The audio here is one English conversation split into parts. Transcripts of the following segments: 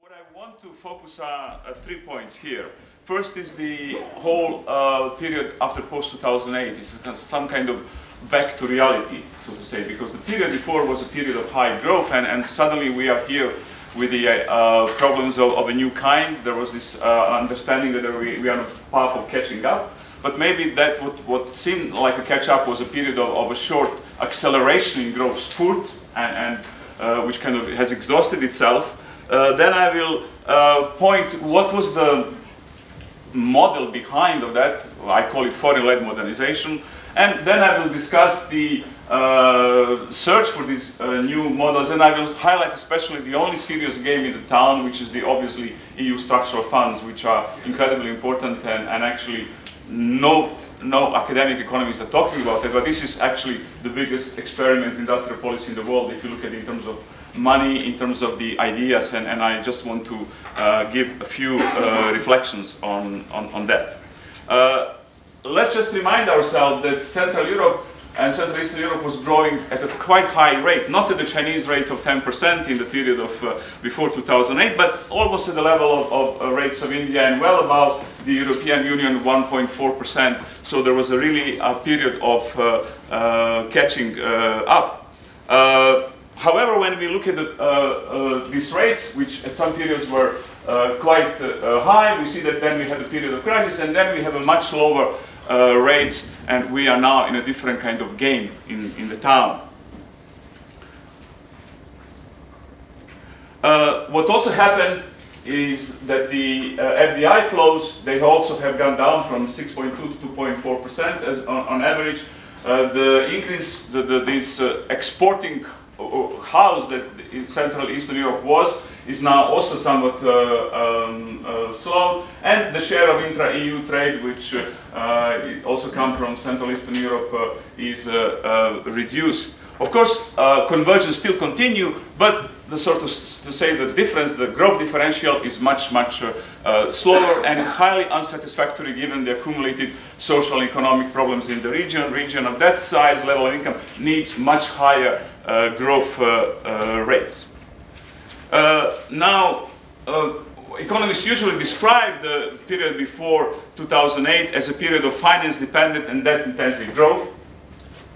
What I want to focus on 3 points here. First is the whole period after post-2008. It's some kind of back to reality, so to say, because the period before was a period of high growth, and suddenly we are here with the problems of a new kind. There was this understanding that we are on a path of catching up, but maybe that what seemed like a catch-up was a period of a short acceleration in growth spurt, and which kind of has exhausted itself. Then I will point what was the model behind of that. I call it foreign-led modernization. And then I will discuss the search for these new models, and I will highlight especially the only serious game in the town, which is the obviously EU structural funds, which are incredibly important, and actually no academic economists are talking about it, but this is actually the biggest experiment in industrial policy in the world if you look at it in terms of money, in terms of the ideas, and I just want to give a few reflections on that. Let's just remind ourselves that Central Europe and Central Eastern Europe was growing at a quite high rate, not at the Chinese rate of 10% in the period of before 2008, but almost at the level of rates of India and well above the European Union 1.4%. So there was a really a period of catching up. However, when we look at these rates, which at some periods were quite high, we see that then we had a period of crisis, and then we have a much lower rates, and we are now in a different kind of game in the town. What also happened is that the FDI flows, they also have gone down from 6.2 to 2.4% as on average. The increase, this exporting house that in Central Eastern Europe is now also somewhat slow, and the share of intra-EU trade, which also comes from Central Eastern Europe, is reduced. Of course, convergence still continue, but the sort of to say the difference, the growth differential is much slower, and it's highly unsatisfactory given the accumulated social and economic problems in the region. Region of that size, level of income needs much higher growth rates. Now, economists usually describe the period before 2008 as a period of finance-dependent and debt-intensive growth.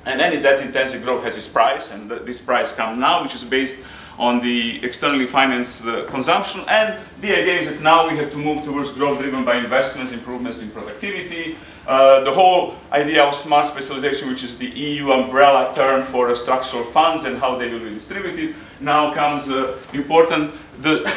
And any debt-intensive growth has its price, and this price comes now, which is based on the externally financed consumption. And the idea is that now we have to move towards growth driven by investments, improvements in productivity. The whole idea of smart specialization, which is the EU umbrella term for structural funds and how they will be distributed, now comes important. The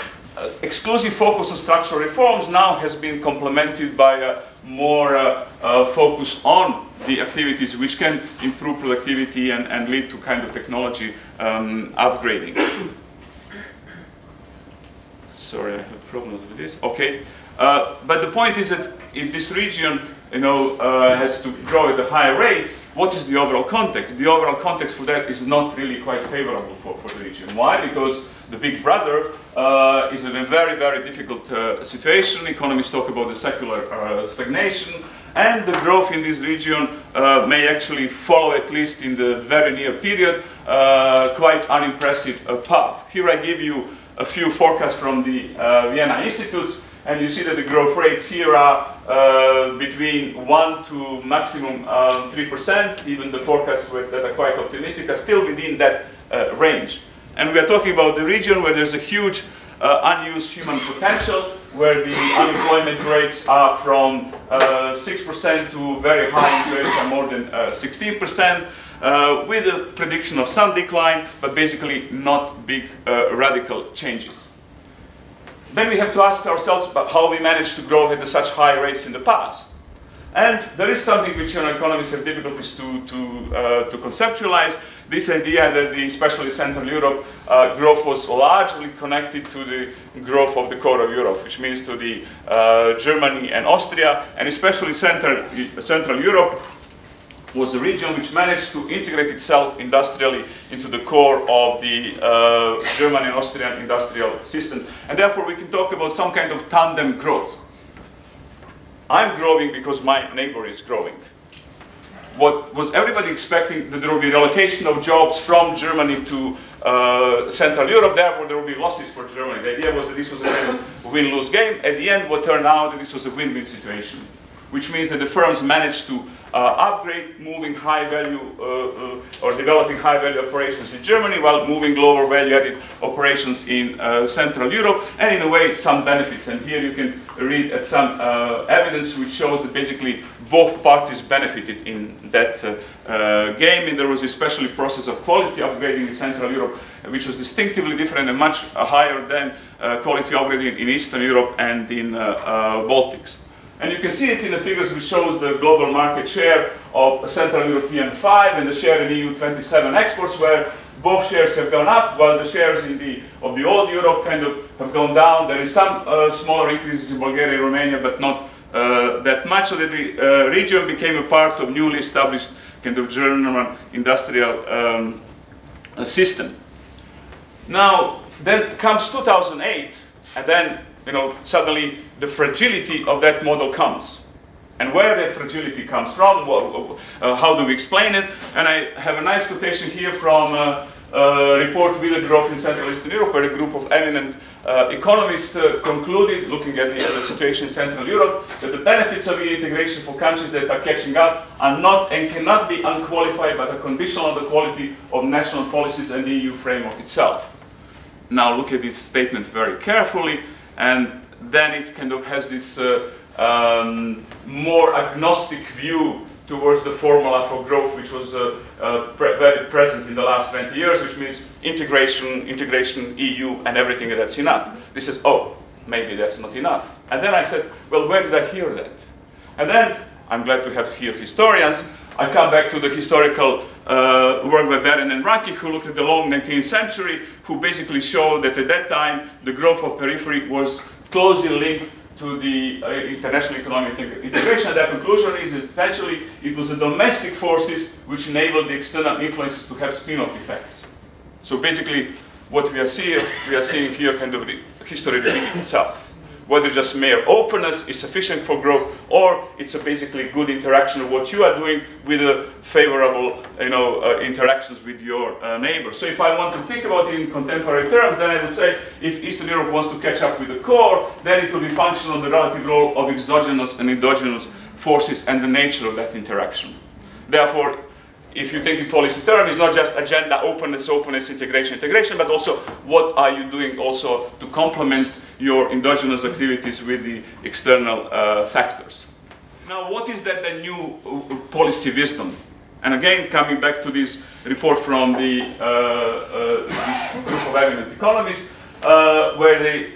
exclusive focus on structural reforms now has been complemented by a more focus on the activities which can improve productivity and lead to kind of technology upgrading. Sorry, I have problems with this. Okay, but the point is that if this region, has to grow at a higher rate, what is the overall context? The overall context for that is not really quite favorable for the region. Why? Because the big brother is in a very difficult situation. Economists talk about the secular stagnation, and the growth in this region may actually follow, at least in the very near period, quite unimpressive path. Here I give you a few forecasts from the Vienna Institutes, and you see that the growth rates here are between 1 to maximum 3%. Even the forecasts that are quite optimistic are still within that range. And we are talking about the region where there's a huge unused human potential, where the unemployment rates are from 6% to very high rates are more than 16%, with a prediction of some decline, but basically not big radical changes. Then we have to ask ourselves about how we managed to grow at such high rates in the past. And there is something which economists have difficulties to conceptualize, this idea that especially Central Europe growth was largely connected to the growth of the core of Europe, which means to the Germany and Austria, and especially Central Europe was a region which managed to integrate itself industrially into the core of the German and Austrian industrial system. And therefore we can talk about some kind of tandem growth. I'm growing because my neighbor is growing. What was everybody expecting, that there will be relocation of jobs from Germany to Central Europe, therefore there will be losses for Germany. The idea was that this was a kind of win-lose game. At the end, what turned out that this was a win-win situation, which means that the firms managed to upgrade moving high-value or developing high-value operations in Germany while moving lower value-added operations in Central Europe, and in a way some benefits. And here you can read at some evidence which shows that basically both parties benefited in that game. And there was especially process of quality upgrading in Central Europe, which was distinctively different and much higher than quality upgrading in Eastern Europe and in Baltics. And you can see it in the figures which shows the global market share of Central European 5 and the share in EU 27 exports, where both shares have gone up, while the shares of the old Europe kind of have gone down. There is some smaller increases in Bulgaria and Romania, but not that much, so that the region became a part of newly established kind of German industrial system. Now, then comes 2008, and then suddenly the fragility of that model comes. And where that fragility comes from, how do we explain it? And I have a nice quotation here from a report with the growth in Central Eastern Europe, where a group of eminent economists concluded, looking at the situation in Central Europe, that the benefits of EU integration for countries that are catching up are not and cannot be unqualified, but are conditional on the quality of national policies and the EU framework itself. Now look at this statement very carefully, and then it kind of has this more agnostic view towards the formula for growth, which was very present in the last 20 years, which means integration, EU, and everything that's enough. This is, oh, maybe that's not enough. And then I said, well, where did I hear that? And then, I'm glad to have here historians. I come back to the historical work by Beren and Ranke, who looked at the long 19th century, who basically showed that at that time, the growth of periphery was closely linked to the international economic integration. And their conclusion is essentially it was the domestic forces which enabled the external influences to have spin-off effects. So basically, what we are seeing here kind of the history repeating itself. Whether just mere openness is sufficient for growth, or it's a basically good interaction of what you are doing with a favorable interactions with your neighbors. So if I want to think about it in contemporary terms, then I would say if Eastern Europe wants to catch up with the core, then it will be functional the relative role of exogenous and endogenous forces and the nature of that interaction. Therefore, if you think in policy terms, it's not just agenda, openness, integration, but also what are you doing also to complement your endogenous activities with the external factors. Now, what is that the new policy wisdom? And again, coming back to this report from the this group of eminent economists, where they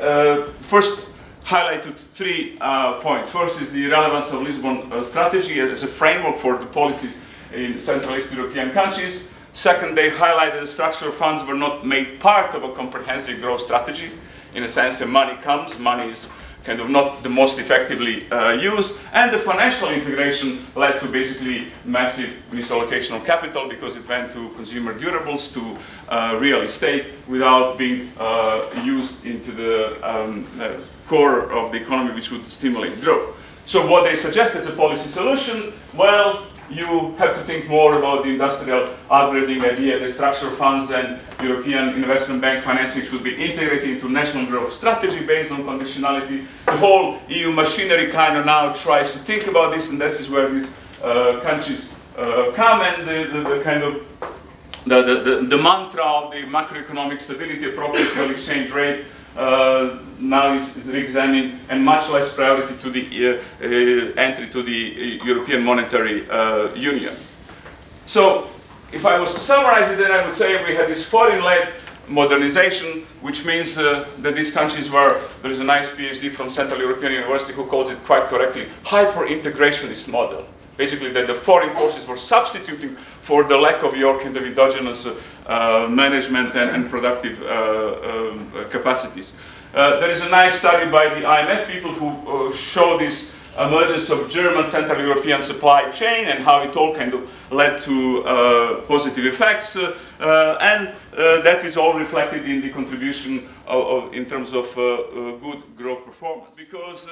first highlighted 3 points. First is the relevance of Lisbon strategy as a framework for the policies in Central East European countries. Second, they highlighted that structural funds were not made part of a comprehensive growth strategy. In a sense, when money comes, money is kind of not the most effectively used. And the financial integration led to basically massive misallocation of capital because it went to consumer durables, to real estate, without being used into the core of the economy, which would stimulate growth. So what they suggest as a policy solution, well, you have to think more about the industrial upgrading idea. The structural funds and European Investment Bank financing should be integrated into national growth strategy based on conditionality. The whole EU machinery kind of now tries to think about this, and this is where these countries come, and the kind of the mantra of the macroeconomic stability, appropriate real exchange rate, now is re-examined, and much less priority to the entry to the European Monetary Union. So, if I was to summarize it, then I would say we had this foreign-led modernization, which means that these countries were, there is a nice PhD from Central European University who calls it quite correctly, hyper-integrationist model. Basically, that the foreign forces were substituting for the lack of your kind of endogenous management and productive capacities. There is a nice study by the IMF people who show this emergence of German Central European supply chain and how it all kind of led to positive effects, and that is all reflected in the contribution in terms of good growth performance. Because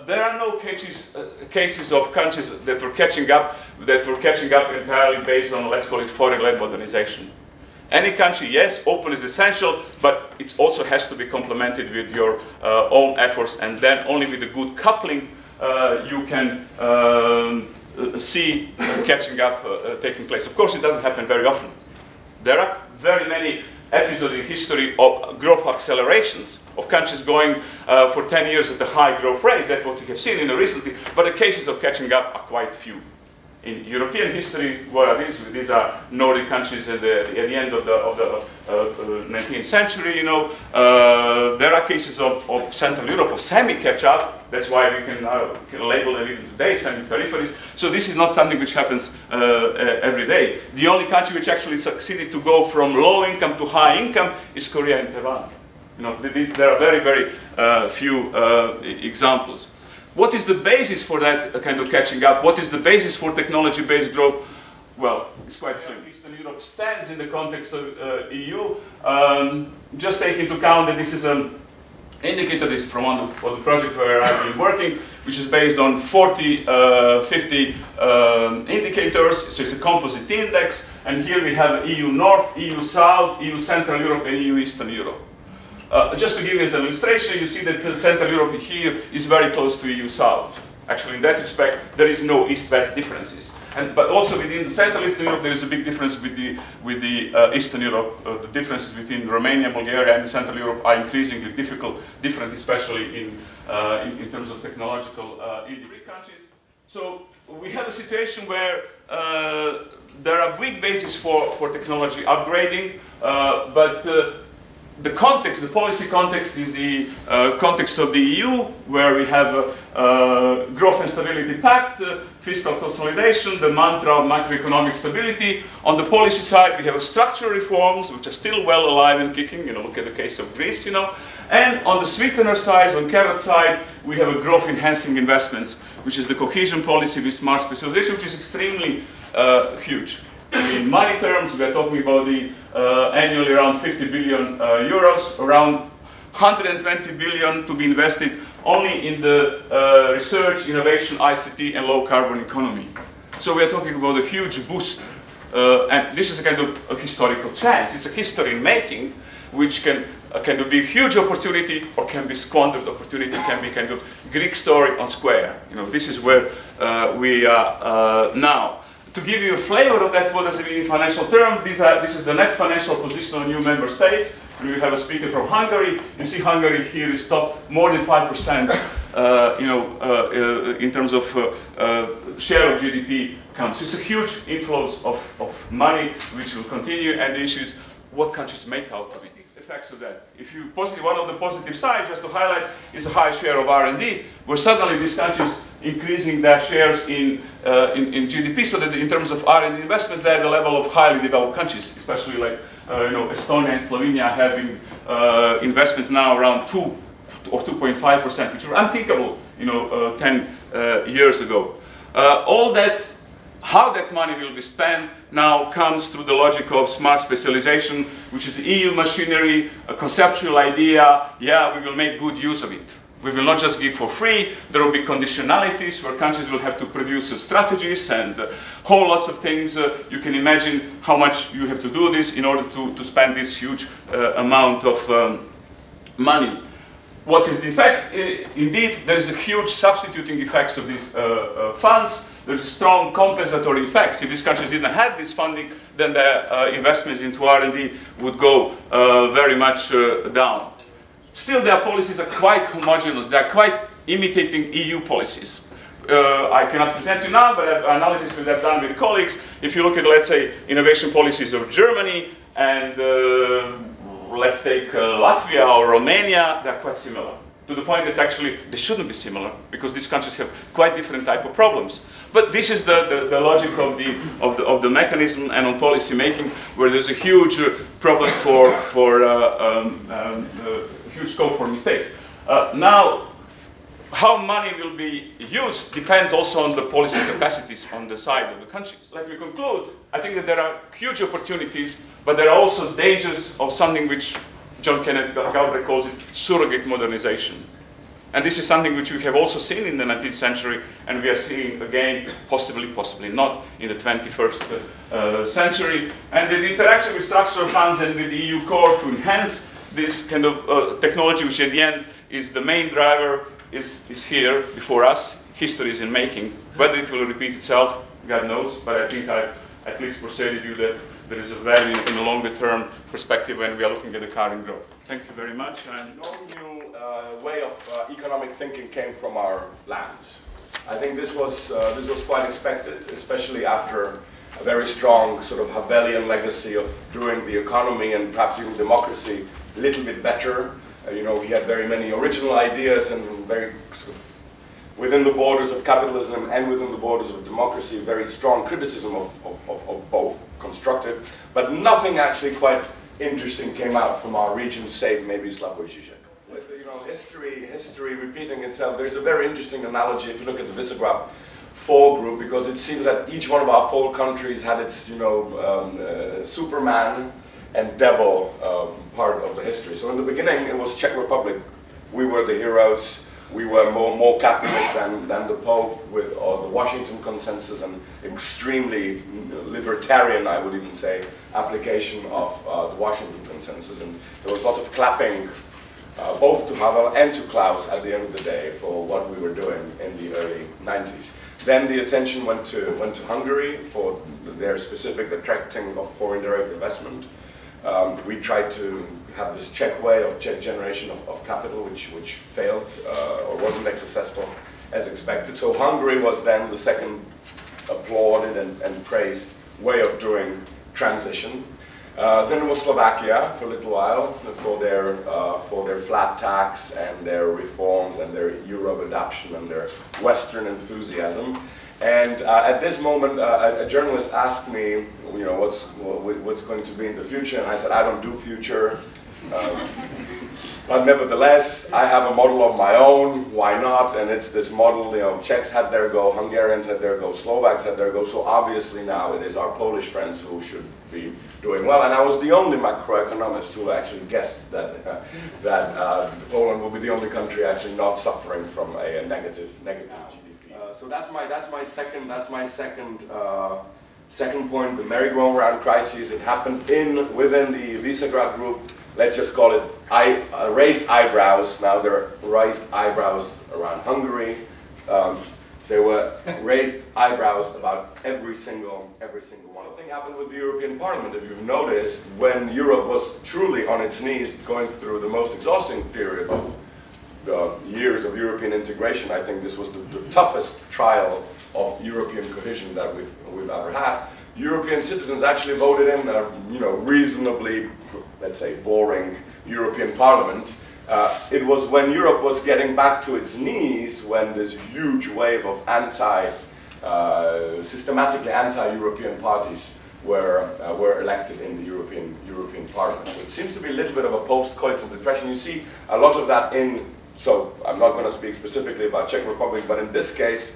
there are no cases of countries that were catching up entirely based on, let's call it, foreign-led modernization. Any country, yes, open is essential, but it also has to be complemented with your own efforts, and then only with a good coupling you can see catching up taking place. Of course, it doesn't happen very often. There are very many episodes in history of growth accelerations of countries going for 10 years at the high growth rates. That's what we have seen recently, but the cases of catching up are quite few. In European history, what are these? These are Nordic countries at the end of the 19th century. You know, there are cases of Central Europe of semi-catch-up. That's why we can label them even today semi-peripheries. So this is not something which happens every day. The only country which actually succeeded to go from low income to high income is Korea and Taiwan. You know, there are very, very few examples. What is the basis for that kind of catching up? What is the basis for technology-based growth? Well, it's quite slim. Eastern Europe stands in the context of EU. Just take into account that this is an indicator. This is from one of the project where I've been working, which is based on 50 indicators. So it's a composite index. And here we have EU North, EU South, EU Central Europe, and EU Eastern Europe. Just to give you as an illustration, you see that Central Europe here is very close to EU South. Actually, in that respect, there is no East-West differences. But also within the Central Eastern Europe, there is a big difference with the Eastern Europe. The differences between Romania, Bulgaria, and Central Europe are increasingly different, especially in terms of technological countries. So we have a situation where there are big bases for technology upgrading, but the context, the policy context, is the context of the EU, where we have growth and stability pact, fiscal consolidation, the mantra of macroeconomic stability. On the policy side, we have structural reforms, which are still well alive and kicking. You know, look at the case of Greece, you know. And on the sweetener side, on carrot side, we have a growth-enhancing investments, which is the cohesion policy with smart specialization, which is extremely huge. In money terms, we are talking about the annually around 50 billion euros, around 120 billion to be invested only in the research, innovation, ICT, and low-carbon economy. So we are talking about a huge boost, and this is a kind of a historical chance. It's a history in making, which can be a huge opportunity, or can be squandered opportunity, can be kind of Greek story on square. You know, this is where we are now. To give you a flavor of that, what does it mean in financial terms? This is the net financial position of new member states. We have a speaker from Hungary. You see Hungary here is top more than 5%, in terms of share of GDP comes. It's a huge inflows of money which will continue, and the issue is what countries make out of it. Effects of that. If you one of the positive sides, just to highlight, is a high share of R&D, where suddenly these countries increasing their shares in GDP, so that in terms of R&D investments, they're at the level of highly developed countries, especially like Estonia and Slovenia having investments now around 2 or 2.5%, which were unthinkable 10 years ago. All that, how that money will be spent now comes through the logic of smart specialization, which is the EU machinery, a conceptual idea. Yeah, we will make good use of it. We will not just give for free. There will be conditionalities where countries will have to produce strategies and whole lots of things. You can imagine how much you have to do this in order to spend this huge amount of money. What is the effect? Indeed, there is a huge substituting effects of these funds. There's a strong compensatory effects. If these countries didn't have this funding, then their investments into R&D would go very much down. Still, their policies are quite homogeneous. They are quite imitating EU policies. I cannot present you now, but analysis that I've done with colleagues. If you look at, let's say, innovation policies of Germany and let's take Latvia or Romania, they're quite similar. To the point that actually they shouldn't be similar, because these countries have quite different type of problems. But this is the logic of the mechanism and on policy making, where there's a huge problem for huge scope for mistakes. Now, how money will be used depends also on the policy capacities on the side of the countries. Let me conclude. I think that there are huge opportunities, but there are also dangers of something which John Kenneth Galbraith calls it surrogate modernization. And this is something which we have also seen in the 19th century, and we are seeing again, possibly not, in the 21st century. And the interaction with structural funds and with the EU core to enhance this kind of technology, which at the end is the main driver, is here before us. History is in making. Whether it will repeat itself, God knows, but I think I at least persuaded you that there is a value in a longer term perspective when we are looking at the current growth. Thank you very much. And no new way of economic thinking came from our lands. I think this was quite expected, especially after a very strong sort of Havelian legacy of doing the economy and perhaps even democracy a little bit better. You know, he had very many original ideas and very sort of within the borders of capitalism and within the borders of democracy, very strong criticism of both, constructive, but nothing actually quite interesting came out from our region, save maybe Slavo. With you know, history repeating itself, there's a very interesting analogy if you look at the Visegrad 4 group, because it seems that each one of our 4 countries had its, you know, Superman and devil part of the history. So in the beginning, it was Czech Republic. We were the heroes. We were more Catholic than the Pope, with the Washington Consensus and extremely libertarian, I would even say, application of the Washington Consensus. And there was a lot of clapping, both to Havel and to Klaus at the end of the day, for what we were doing in the early 90s. Then the attention went to Hungary for their specific attracting of foreign direct investment. We tried to have this Czech way of Czech generation of capital, which failed or wasn't as successful as expected. So Hungary was then the second applauded and praised way of doing transition. Then it was Slovakia for a little while for their flat tax and their reforms and their Euro adoption and their Western enthusiasm. And at this moment, a journalist asked me, you know, what's going to be in the future, and I said, I don't do future. But nevertheless, I have a model of my own, why not? And it's this model, you know, Czechs had their go, Hungarians had their go, Slovaks had their go, so obviously now it is our Polish friends who should be doing well. And I was the only macroeconomist who actually guessed that Poland will be the only country actually not suffering from a negative GDP. So that's my second point, the merry-go-round crisis. It happened within the Visegrad group. Let's just call it raised eyebrows. Now there are raised eyebrows around Hungary. There were raised eyebrows about every single one. The thing happened with the European Parliament. If you've noticed, when Europe was truly on its knees, going through the most exhausting period of the years of European integration, I think this was the toughest trial of European cohesion that we've ever had. European citizens actually voted in a reasonably, let's say, boring European Parliament. It was when Europe was getting back to its knees when this huge wave of systematically anti-European parties were elected in the European Parliament. So it seems to be a little bit of a post-Coitum depression. You see a lot of that so I'm not going to speak specifically about Czech Republic, but in this case,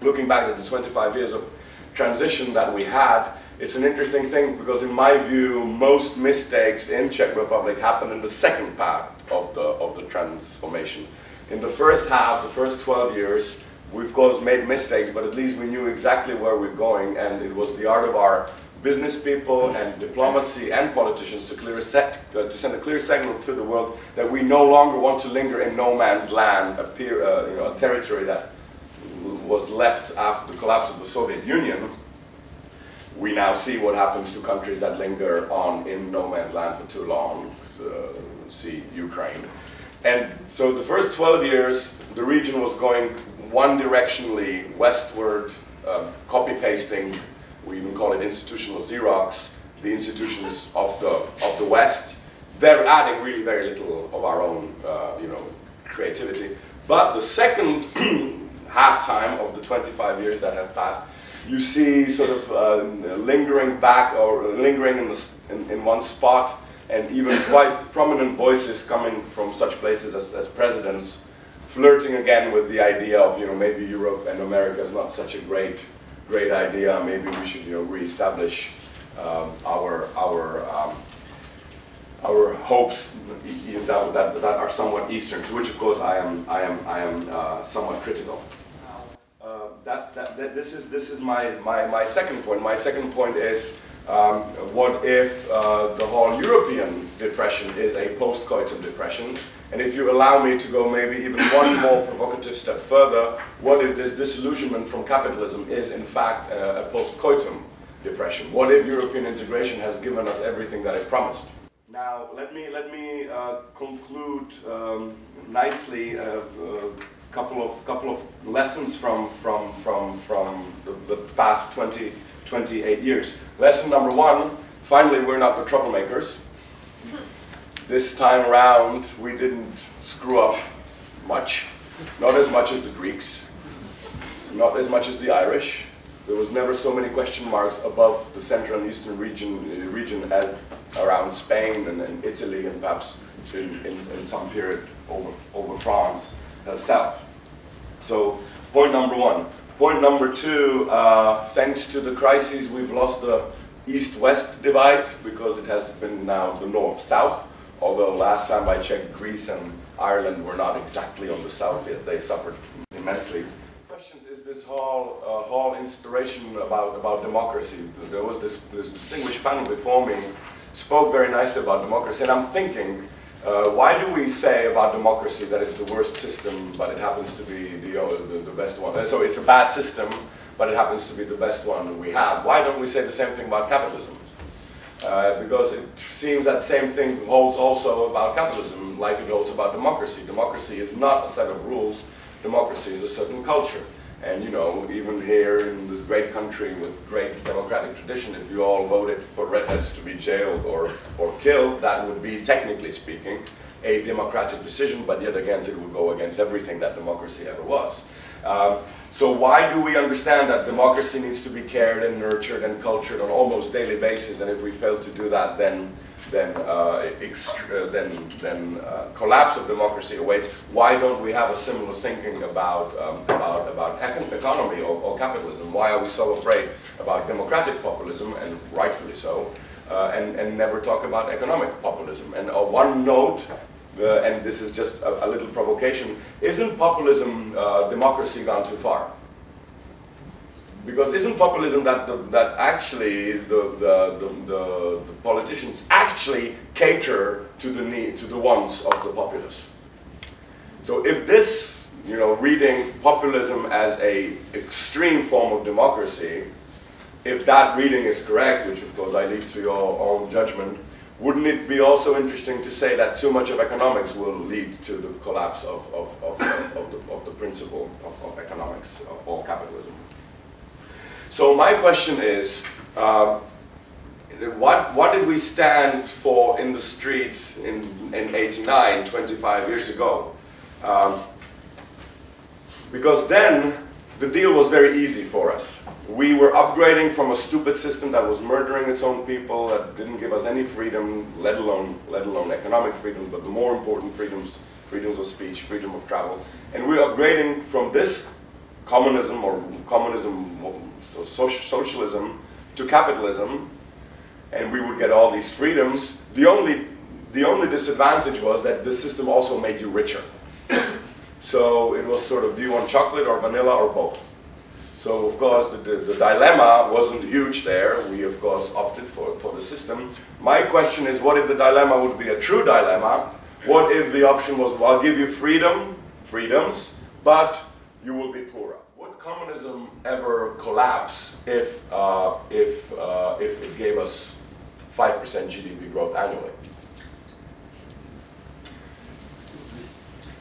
looking back at the 25 years of transition that we had, it's an interesting thing because in my view, most mistakes in Czech Republic happened in the second part of the transformation. In the first half, the first 12 years, we of course made mistakes, but at least we knew exactly where we're going, and it was the art of our business people and diplomacy and politicians to send a clear signal to the world that we no longer want to linger in no man's land, a territory that was left after the collapse of the Soviet Union. We now see what happens to countries that linger on in no man's land for too long. See Ukraine. And so the first 12 years, the region was going one directionally westward, copy-pasting. We even call it institutional Xerox, the institutions of the West. They're adding really very little of our own, creativity. But the second half-time of the 25 years that have passed, you see sort of lingering back or lingering in one spot, and even quite prominent voices coming from such places as presidents, flirting again with the idea of maybe Europe and America is not such a great idea. Maybe we should reestablish our hopes that are somewhat Eastern, to which of course I am somewhat critical. This is my second point. My second point is, what if the whole European depression is a post-coitum depression? And if you allow me to go maybe even one more provocative step further, what if this disillusionment from capitalism is in fact a post-coitum depression? What if European integration has given us everything that it promised? Now, let me conclude nicely a couple of lessons from the past 28 years. Lesson number one: finally, we're not the troublemakers. This time around, we didn't screw up much. Not as much as the Greeks, not as much as the Irish. There was never so many question marks above the Central and Eastern region as around Spain and Italy, and perhaps in some period over France herself. So, point number one. Point number two, thanks to the crises, we've lost the East-West divide, because it has been now the North-South. Although last time I checked, Greece and Ireland were not exactly on the south yet. They suffered immensely. Questions is this whole inspiration about democracy. There was this distinguished panel before me, spoke very nicely about democracy, and I'm thinking, why do we say about democracy that it's the worst system, but it happens to be the best one? So it's a bad system, but it happens to be the best one we have. Why don't we say the same thing about capitalism? Because it seems that same thing holds also about capitalism, like it holds about democracy. Democracy is not a set of rules. Democracy is a certain culture. And you know, even here in this great country with great democratic tradition, if you all voted for redheads to be jailed or killed, that would be, technically speaking, a democratic decision, but yet again it would go against everything that democracy ever was. So why do we understand that democracy needs to be cared and nurtured and cultured on almost daily basis, and if we fail to do that, then collapse of democracy awaits? Why don't we have a similar thinking about economy or capitalism? Why are we so afraid about democratic populism, and rightfully so, and never talk about economic populism? And one note, and this is just a little provocation: isn't populism democracy gone too far? Because isn't populism that actually the politicians actually cater to the wants of the populace? So if this, you know, reading populism as a extreme form of democracy, if that reading is correct, which of course I leave to your own judgment, wouldn't it be also interesting to say that too much of economics will lead to the collapse of the principle of economics or capitalism? So my question is, what did we stand for in the streets in '89, 25 years ago? Because then the deal was very easy for us. We were upgrading from a stupid system that was murdering its own people, that didn't give us any freedom, let alone economic freedoms, but the more important freedoms of speech, freedom of travel. And we're upgrading from this communism so socialism to capitalism, and we would get all these freedoms. The only disadvantage was that the system also made you richer. So it was sort of, do you want chocolate or vanilla or both? So of course the dilemma wasn't huge there. We of course opted for the system. My question is, what if the dilemma would be a true dilemma? What if the option was, well, I'll give you freedoms, but you will be poorer? Would communism ever collapse if it gave us 5% GDP growth annually?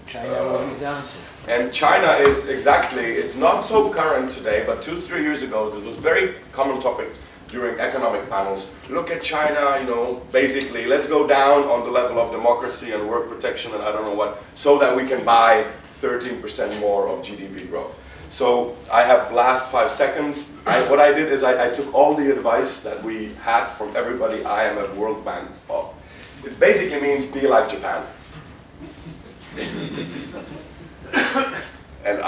China will be the answer. And China is exactly, it's not so current today, but 2-3 years ago, this was a very common topic during economic panels. Look at China, you know, basically, let's go down on the level of democracy and work protection and I don't know what, so that we can buy 13% more of GDP growth. So I have last 5 seconds. What I did is I took all the advice that we had from everybody, IMF, World Bank. Oh, it basically means be like Japan. And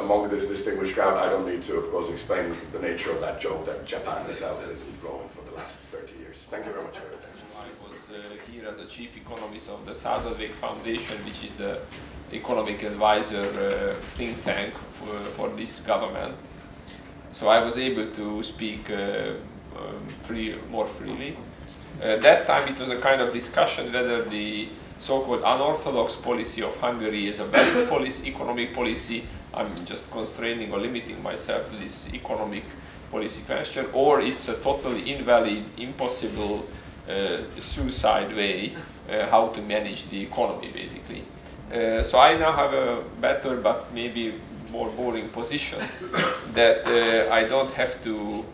among this distinguished crowd, I don't need to, of course, explain the nature of that joke that Japan itself has been growing for the last 30 years. Thank you very much for your attention. here as a chief economist of the Századvég Foundation, which is the economic advisor think tank for this government. So I was able to speak more freely. That time it was a kind of discussion whether the so-called unorthodox policy of Hungary is a valid economic policy. I'm just constraining or limiting myself to this economic policy question, or it's a totally invalid, impossible, suicide way how to manage the economy, basically. So I now have a better but maybe more boring position that I don't have to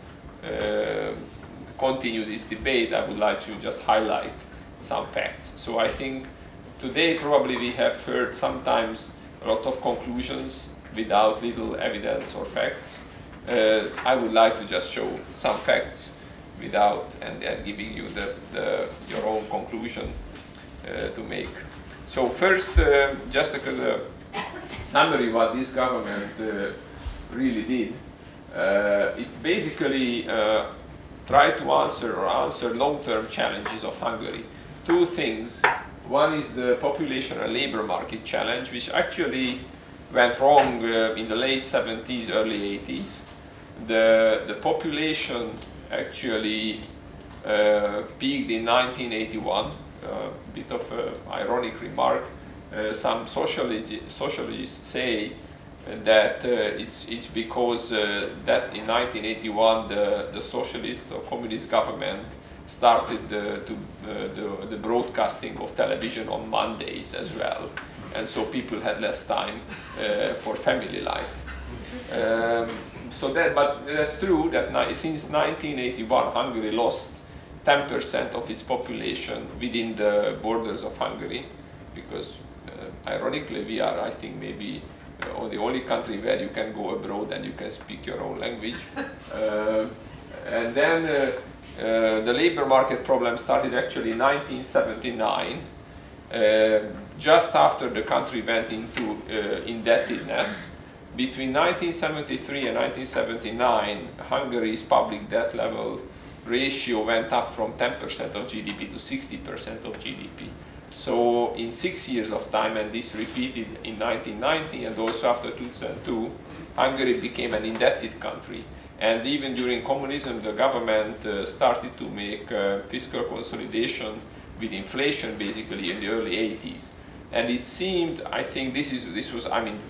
continue this debate. I would like to just highlight some facts. So I think today probably we have heard sometimes a lot of conclusions without little evidence or facts. I would like to just show some facts without and giving you your own conclusion to make. So first, just as a summary what this government really did, it basically tried to answer long-term challenges of Hungary. Two things. One is the population and labor market challenge, which actually went wrong in the late 70s, early 80s. The population actually peaked in 1981. A bit of an ironic remark. Some sociologists say that it's because that in 1981 the socialist or communist government started the broadcasting of television on Mondays as well, and so people had less time for family life. But that's true that since 1981 Hungary lost 10% of its population within the borders of Hungary, because ironically we are, I think, maybe the only country where you can go abroad and you can speak your own language. And then the labor market problem started actually in 1979, just after the country went into indebtedness. Between 1973 and 1979, Hungary's public debt level ratio went up from 10% of GDP to 60% of GDP. So in 6 years of time, and this repeated in 1990 and also after 2002, Hungary became an indebted country. And even during communism, the government started to make fiscal consolidation with inflation basically in the early 80s. And it seemed, I think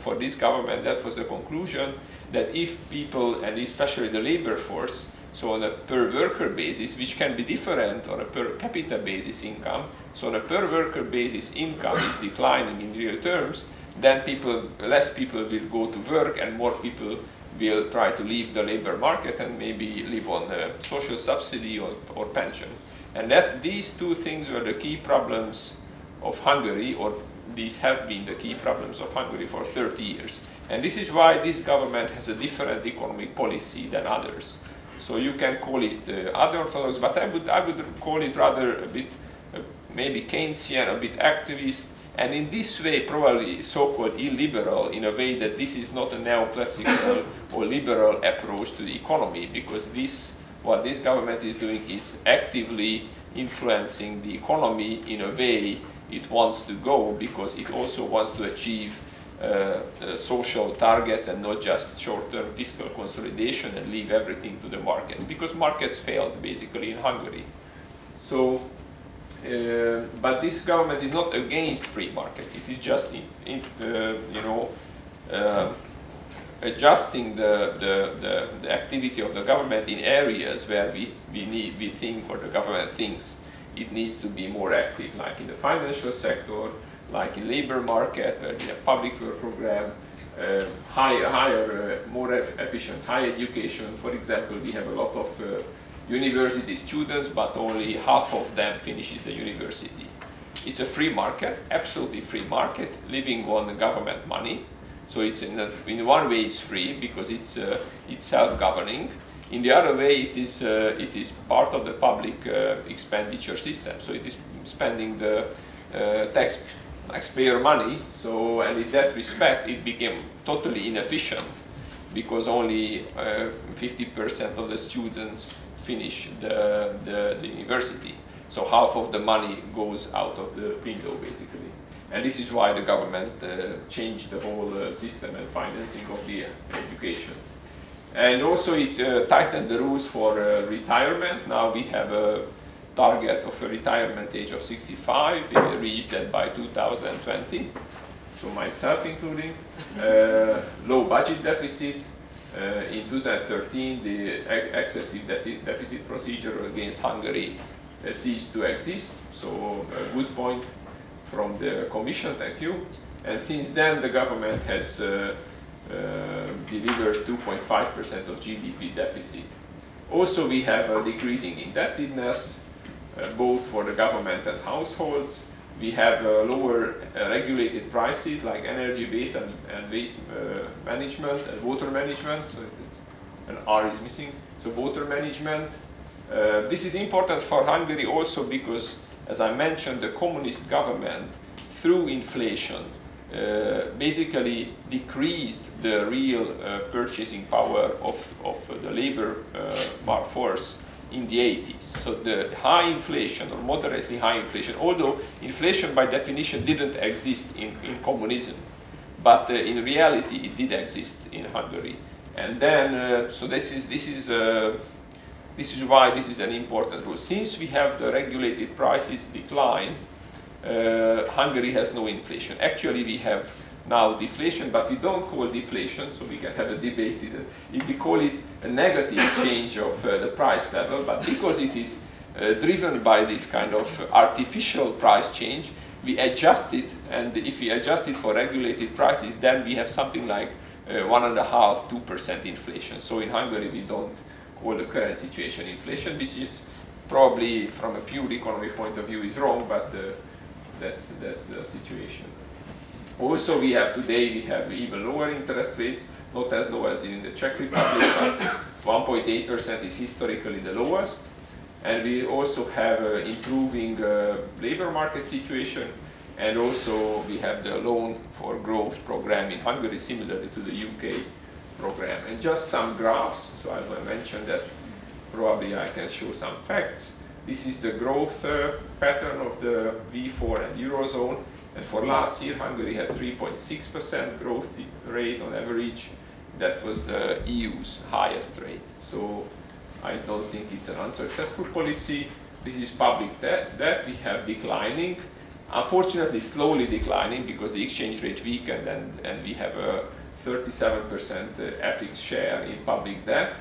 for this government, that was the conclusion, that if people, and especially the labor force, so on a per worker basis, which can be different on a per capita basis income, so on a per worker basis income is declining in real terms, then less people will go to work and more people will try to leave the labor market and maybe live on social subsidy or pension. And these two things were the key problems of Hungary, or these have been the key problems of Hungary for 30 years. And this is why this government has a different economic policy than others. So you can call it unorthodox, but I would call it rather a bit maybe Keynesian, a bit activist, and in this way probably so-called illiberal, in a way that this is not a neoclassical or liberal approach to the economy, because what this government is doing is actively influencing the economy in a way it wants to go, because it also wants to achieve social targets and not just short-term fiscal consolidation and leave everything to the markets, because markets failed basically in Hungary. So, but this government is not against free markets. It is just, adjusting the activity of the government in areas where we think, or the government thinks, it needs to be more active, like in the financial sector, like in labor market, where we have public work program, more efficient higher education. For example, we have a lot of university students, but only half of them finishes the university. It's a free market, absolutely free market, living on the government money. So it's in one way it's free because it's self-governing. In the other way, it is part of the public expenditure system. So it is spending the taxpayer money. So, and in that respect, it became totally inefficient because only 50% of the students finish the university. So half of the money goes out of the window, basically. And this is why the government changed the whole system and financing of the education. And also it tightened the rules for retirement. Now we have a target of a retirement age of 65. We reached that by 2020, so myself including. Low budget deficit. In 2013, the excessive deficit procedure against Hungary ceased to exist. So a good point from the Commission, thank you. And since then, the government has delivered 2.5% of GDP deficit. Also, we have a decreasing indebtedness, both for the government and households. We have lower regulated prices like energy, waste and waste management and water management. So an R is missing. So water management. This is important for Hungary also because, as I mentioned, the communist government, through inflation, basically decreased the real purchasing power of the labor workforce in the 80s. So the high inflation or moderately high inflation, although inflation by definition didn't exist in communism, but in reality it did exist in Hungary. And then, so this is why this is an important rule. Since we have the regulated prices decline, Hungary has no inflation. Actually, we have now deflation, but we don't call deflation, so we can have a debate. If we call it a negative change of the price level, but because it is driven by this kind of artificial price change, we adjust it, and if we adjust it for regulated prices, then we have something like 1.5–2% inflation. So in Hungary, we don't call the current situation inflation, which is probably, from a pure economic point of view, is wrong, but that's the situation. Also, today we have even lower interest rates, not as low as in the Czech Republic, but 1.8% is historically the lowest. And we also have improving labor market situation, and also we have the loan for growth program in Hungary, similarly to the UK program. And just some graphs, so I will mention that probably I can show some facts. This is the growth pattern of the V4 and Eurozone. And for last year, Hungary had 3.6% growth rate on average. That was the EU's highest rate. So I don't think it's an unsuccessful policy. This is public debt. We have declining, unfortunately slowly declining because the exchange rate weakened, and we have a 37% FX share in public debt.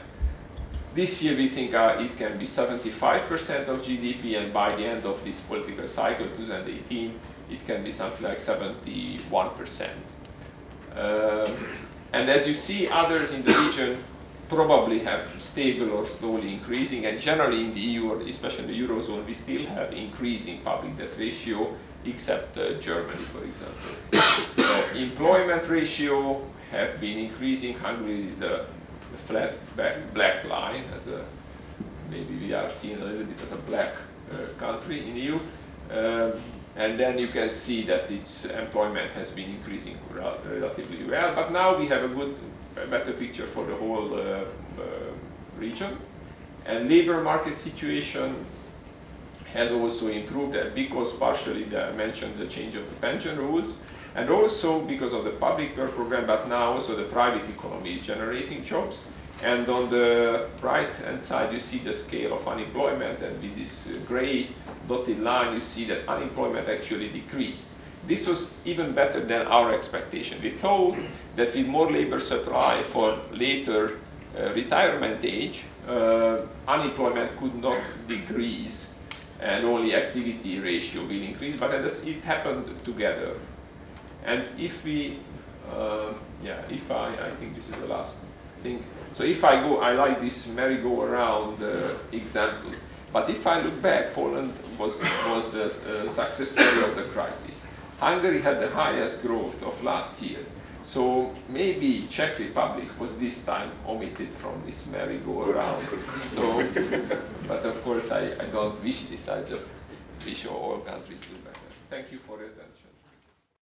This year we think it can be 75% of GDP, and by the end of this political cycle, 2018, it can be something like 71%. And as you see, others in the region probably have stable or slowly increasing, and generally in the EU, or especially the Eurozone, we still have increasing public debt ratio, except Germany, for example. Employment ratio have been increasing. Hungary is the flat black line, as maybe we are seen a little bit as a black country in EU. And then you can see that its employment has been increasing relatively well. But now we have a better picture for the whole region. And labor market situation has also improved because partially I mentioned the change of the pension rules, and also because of the public work program, but now also the private economy is generating jobs. And on the right-hand side, you see the scale of unemployment, and with this gray dotted line, you see that unemployment actually decreased. This was even better than our expectation. We thought that with more labor supply for later retirement age, unemployment could not decrease, and only activity ratio will increase, but it happened together. And if we, I think this is the last thing. So if I go, I like this merry-go-round example. But if I look back, Poland was the success story of the crisis. Hungary had the highest growth of last year. So maybe Czech Republic was this time omitted from this merry-go-round. So, but of course I don't wish this, I just wish all countries do better. Thank you for your attention.